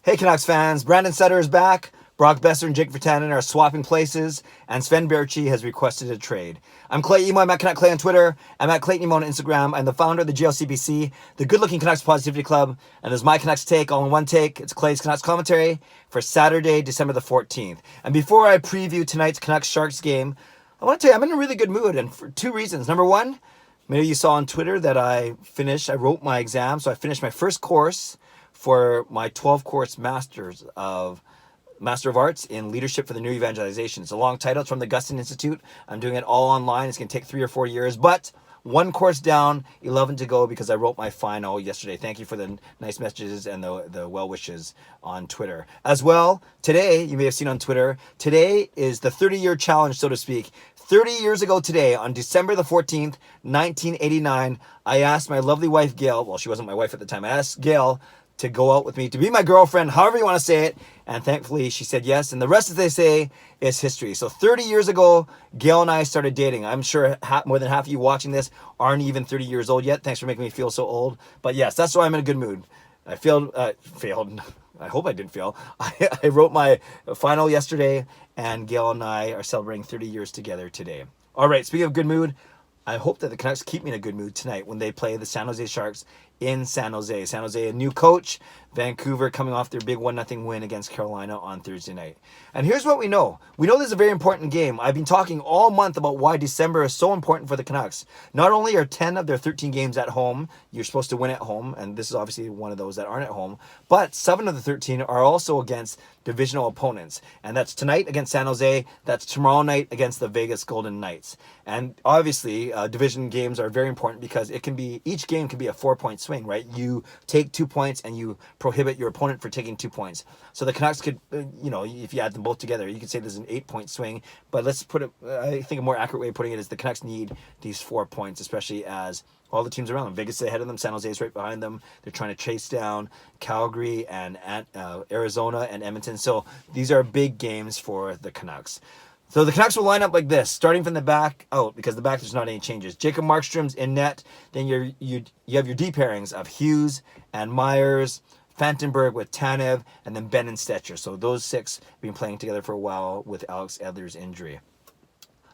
Hey Canucks fans, Brandon Sutter is back. Brock Besser and Jake Virtanen are swapping places, and Sven Baertschi has requested a trade. I'm Clay Emo. I'm at Canuck Clay on Twitter. I'm at Clayton Emo on Instagram. I'm the founder of the GLCBC, the Good Looking Canucks Positivity Club, and there's my Canucks take all in one take. It's Clay's Canucks commentary for Saturday, December the 14th. And before I preview tonight's Canucks Sharks game, I want to tell you I'm in a really good mood, and for two reasons. Number one, maybe you saw on Twitter that I wrote my exam, so I finished my first course for my 12-course Master of Arts in Leadership for the New Evangelization. It's a long title. It's from the Gustin Institute. I'm doing it all online. It's going to take 3 or 4 years, but one course down, 11 to go because I wrote my final yesterday. Thank you for the nice messages and the well wishes on Twitter. As well, today, you may have seen on Twitter, today is the 30-year challenge, so to speak. 30 years ago today, on December the 14th, 1989, I asked my lovely wife, Gail, well, she wasn't my wife at the time, I asked Gail to go out with me, to be my girlfriend, however you want to say it. And thankfully, she said yes. And the rest, as they say, is history. So 30 years ago, Gail and I started dating. I'm sure more than half of you watching this aren't even 30 years old yet. Thanks for making me feel so old. But yes, that's why I'm in a good mood. I failed. I hope I didn't fail. I wrote my final yesterday, and Gail and I are celebrating 30 years together today. All right, speaking of good mood, I hope that the Canucks keep me in a good mood tonight when they play the San Jose Sharks in San Jose. San Jose, a new coach. Vancouver coming off their big 1-0 win against Carolina on Thursday night. And here's what we know. We know this is a very important game. I've been talking all month about why December is so important for the Canucks. Not only are 10 of their 13 games at home, you're supposed to win at home, and this is obviously one of those that aren't at home, but 7 of the 13 are also against divisional opponents. And that's tonight against San Jose. That's tomorrow night against the Vegas Golden Knights. And obviously, division games are very important because each game can be a 4-point swing, right? You take 2 points and you prohibit your opponent for taking 2 points. So the Canucks could, if you add them both together, you could say there's an 8-point swing. But let's put it, I think a more accurate way of putting it is the Canucks need these 4 points, especially as all the teams around them. Vegas is ahead of them. San Jose is right behind them. They're trying to chase down Calgary and Arizona and Edmonton. So these are big games for the Canucks. So the Canucks will line up like this, starting from the back out, because the back there's not any changes. Jacob Markstrom's in net. Then you have your D pairings of Hughes and Myers, Fantenberg with Tanev, and then Ben and Stetcher. So those 6 have been playing together for a while with Alex Edler's injury.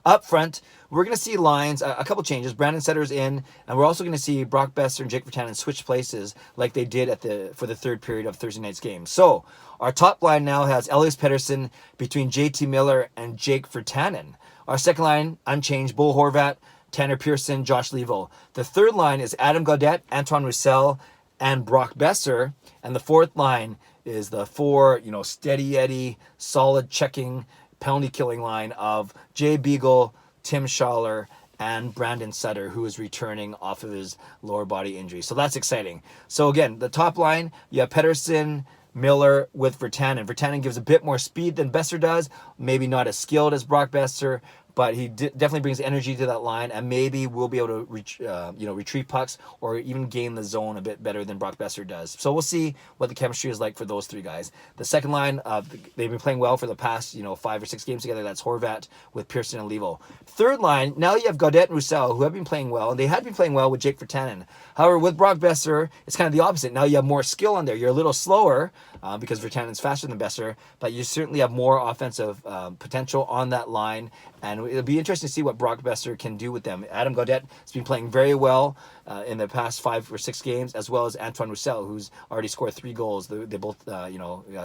Up front, we're going to see lines, a couple changes. Brandon Sutter's in, and we're also going to see Brock Besser and Jake Virtanen switch places like they did for the third period of Thursday night's game. So our top line now has Elias Pettersson between JT Miller and Jake Virtanen. Our second line, unchanged, Bo Horvat, Tanner Pearson, Josh Leivo. The third line is Adam Gaudette, Antoine Roussel, and Brock Besser. And the fourth line is the 4, steady Eddie, solid checking, penalty killing line of Jay Beagle, Tim Schaller, and Brandon Sutter, who is returning off of his lower body injury. So that's exciting. So again, the top line, you have Pettersson, Miller with Virtanen. Virtanen gives a bit more speed than Besser does, maybe not as skilled as Brock Besser, but he definitely brings energy to that line, and maybe we'll be able to retrieve pucks or even gain the zone a bit better than Brock Besser does. So we'll see what the chemistry is like for those 3 guys. The second line, they've been playing well for the past 5 or 6 games together. That's Horvat with Pearson and Leivo. Third line, now you have Gaudette and Roussel, who have been playing well, and they had been playing well with Jake Virtanen. However, with Brock Besser, it's kind of the opposite. Now you have more skill on there. You're a little slower because Virtanen's faster than Besser, but you certainly have more offensive potential on that line. And it'll be interesting to see what Brock Besser can do with them. Adam Gaudette has been playing very well in the past 5 or 6 games, as well as Antoine Roussel, who's already scored 3 goals. They both,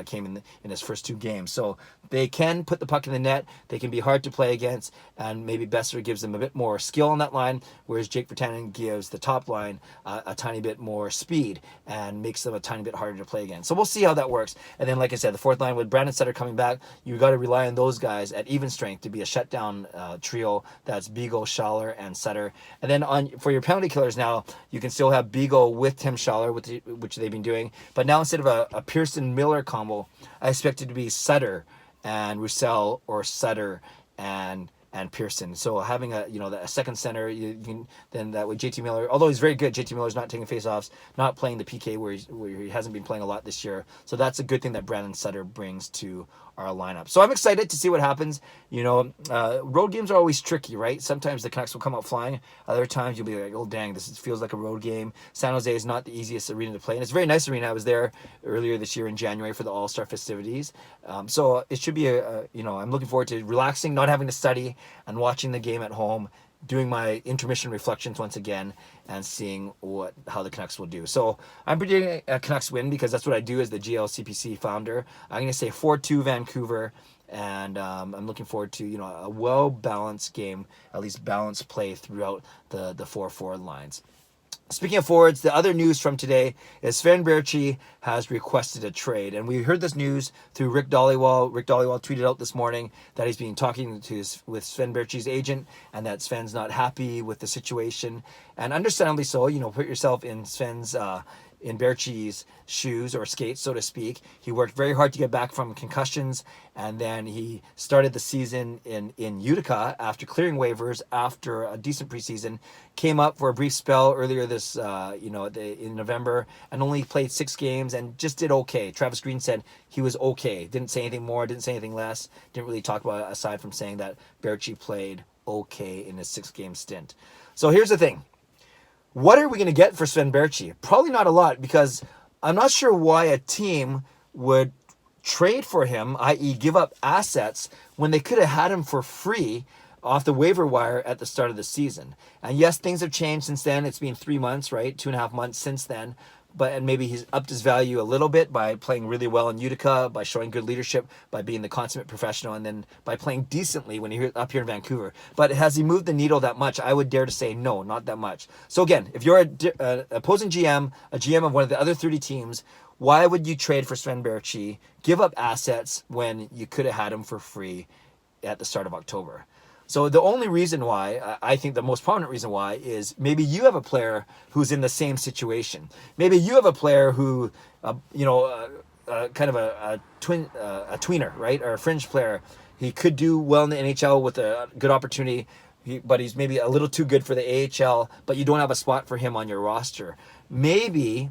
came in his first 2 games. So they can put the puck in the net. They can be hard to play against, and maybe Besser gives them a bit more skill on that line, whereas Jake Virtanen gives the top line a tiny bit more speed and makes them a tiny bit harder to play against. So we'll see how that works. And then, like I said, the fourth line with Brandon Sutter coming back, you got to rely on those guys at even strength to be a shutdown trio. That's Beagle, Schaller, and Sutter. And then for your penalty killers now, you can still have Beagle with Tim Schaller, which they've been doing. But now instead of a Pearson-Miller combo, I expect it to be Sutter and Roussel, or Sutter and and Pearson. So having a second center, you can, then that with JT Miller, although he's very good, JT Miller's not taking faceoffs, not playing the PK where he hasn't been playing a lot this year. So that's a good thing that Brandon Sutter brings to our lineup. So I'm excited to see what happens. Road games are always tricky, right? Sometimes the Canucks will come out flying. Other times you'll be like, oh dang, feels like a road game. San Jose is not the easiest arena to play, and it's a very nice arena. I was there earlier this year in January for the All-Star festivities. So it should be I'm looking forward to relaxing, not having to study, and watching the game at home, doing my intermission reflections once again, and seeing how the Canucks will do. So I'm predicting a Canucks win because that's what I do as the GLCPC founder. I'm going to say 4-2 Vancouver, and I'm looking forward to a well-balanced game, at least balanced play throughout the 4 forward lines. Speaking of forwards, the other news from today is Sven Baertschi has requested a trade. And we heard this news through Rick Dhaliwal. Rick Dhaliwal tweeted out this morning that he's been talking with Sven Baertschi's agent and that Sven's not happy with the situation. And understandably so, put yourself in in Baertschi's shoes or skates, so to speak. He worked very hard to get back from concussions, and then he started the season in Utica after clearing waivers after a decent preseason. Came up for a brief spell earlier this, in November, and only played 6 games and just did okay. Travis Green said he was okay. Didn't say anything more, didn't say anything less. Didn't really talk about it aside from saying that Baertschi played okay in his 6-game stint. So here's the thing. What are we going to get for Sven Baertschi? Probably not a lot, because I'm not sure why a team would trade for him, i.e. give up assets, when they could have had him for free off the waiver wire at the start of the season. And yes, things have changed since then. It's been 3 months, right? 2.5 months since then. And maybe he's upped his value a little bit by playing really well in Utica, by showing good leadership, by being the consummate professional, and then by playing decently when he's up here in Vancouver. But has he moved the needle that much? I would dare to say no, not that much. So again, if you're an opposing GM, a GM of one of the other 30 teams, why would you trade for Sven Baertschi, give up assets when you could have had him for free at the start of October? So the only reason why, I think the most prominent reason why, is maybe you have a player who's in the same situation. Maybe you have a player who, kind of a tweener, right, or a fringe player. He could do well in the NHL with a good opportunity, but he's maybe a little too good for the AHL, but you don't have a spot for him on your roster. Maybe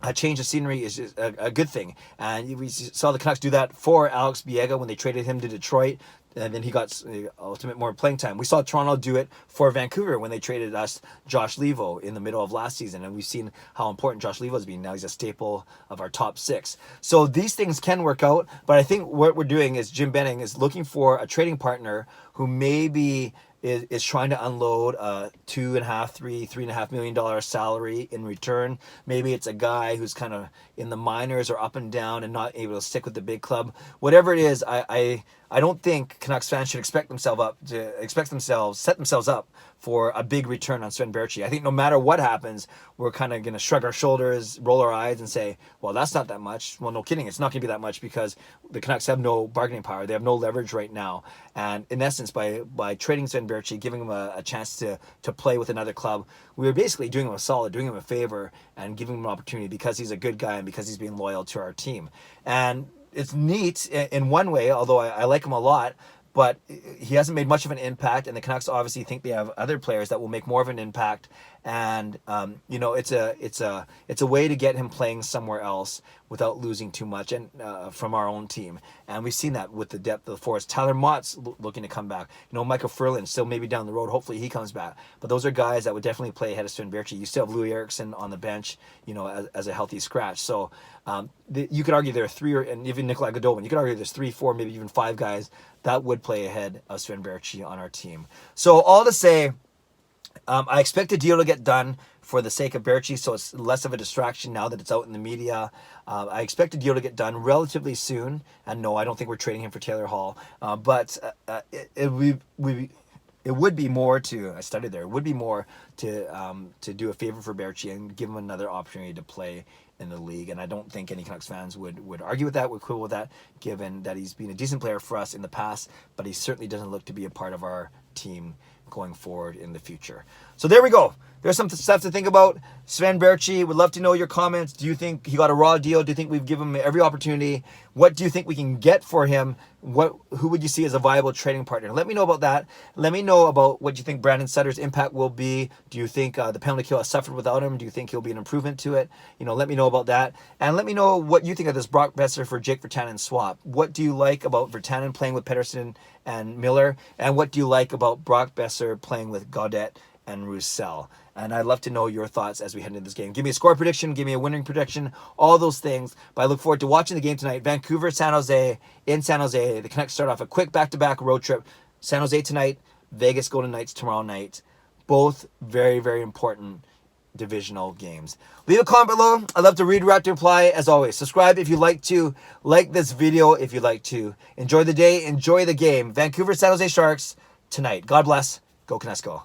a change of scenery is just a good thing. And we saw the Canucks do that for Alex Biega when they traded him to Detroit. And then he got ultimate more playing time. We saw Toronto do it for Vancouver when they traded us Josh Levo in the middle of last season. And we've seen how important Josh Levo has been. Now he's a staple of our top 6. So these things can work out. But I think what we're doing is Jim Benning is looking for a trading partner who maybe is trying to unload a $3.5 million salary in return. Maybe it's a guy who's kind of in the minors or up and down and not able to stick with the big club. Whatever it is, I don't think Canucks fans should set themselves up for a big return on Sven Baertschi. I think no matter what happens, we're kind of going to shrug our shoulders, roll our eyes, and say, well, that's not that much. Well, no kidding. It's not going to be that much because the Canucks have no bargaining power. They have no leverage right now. And in essence, by trading Sven Baertschi, giving him a chance to play with another club, we were basically doing him a solid, doing him a favor, and giving him an opportunity because he's a good guy and because he's being loyal to our team. And it's neat in one way, although I like him a lot, but he hasn't made much of an impact, and the Canucks obviously think they have other players that will make more of an impact. And it's a way to get him playing somewhere else without losing too much, and from our own team. And we've seen that with the depth of the force. Tyler Mott's looking to come back. Michael Furlan still maybe down the road. Hopefully he comes back. But those are guys that would definitely play ahead of Sven Baertschi. You still have Louis Eriksson on the bench, as a healthy scratch. So you could argue there are 3, and even Nikolai Golovin. You could argue there's 3, 4, maybe even 5 guys that would play ahead of Sven Baertschi on our team. So all to say, I expect a deal to get done for the sake of Baertschi, so it's less of a distraction now that it's out in the media. I expect a deal to get done relatively soon. And no, I don't think we're trading him for Taylor Hall. But it would be more to, I studied there, it would be more to do a favor for Baertschi and give him another opportunity to play in the league. And I don't think any Canucks fans would argue with that, would quibble with that, given that he's been a decent player for us in the past, but he certainly doesn't look to be a part of our team going forward in the future. So there we go. There's some stuff to think about. Sven Baertschi, would love to know your comments. Do you think he got a raw deal? Do you think we've given him every opportunity? What do you think we can get for him? Who would you see as a viable trading partner? Let me know about that. Let me know about what you think Brandon Sutter's impact will be. Do you think the penalty kill has suffered without him? Do you think he'll be an improvement to it? Let me know about that. And let me know what you think of this Brock Besser for Jake Virtanen swap. What do you like about Virtanen playing with Pettersson and Miller? And what do you like about Brock Besser playing with Gaudette and Roussel? And I'd love to know your thoughts as we head into this game. Give me a score prediction, give me a winning prediction, all those things. But I look forward to watching the game tonight. Vancouver, San Jose, in San Jose. The Canucks start off a quick back-to-back road trip. San Jose tonight, Vegas Golden Knights tomorrow night. Both very, very important divisional games. Leave a comment below. I'd love to read, react, and reply. As always, subscribe if you'd like to. Like this video if you'd like to. Enjoy the day, enjoy the game. Vancouver, San Jose Sharks tonight. God bless. Go Canucks, go.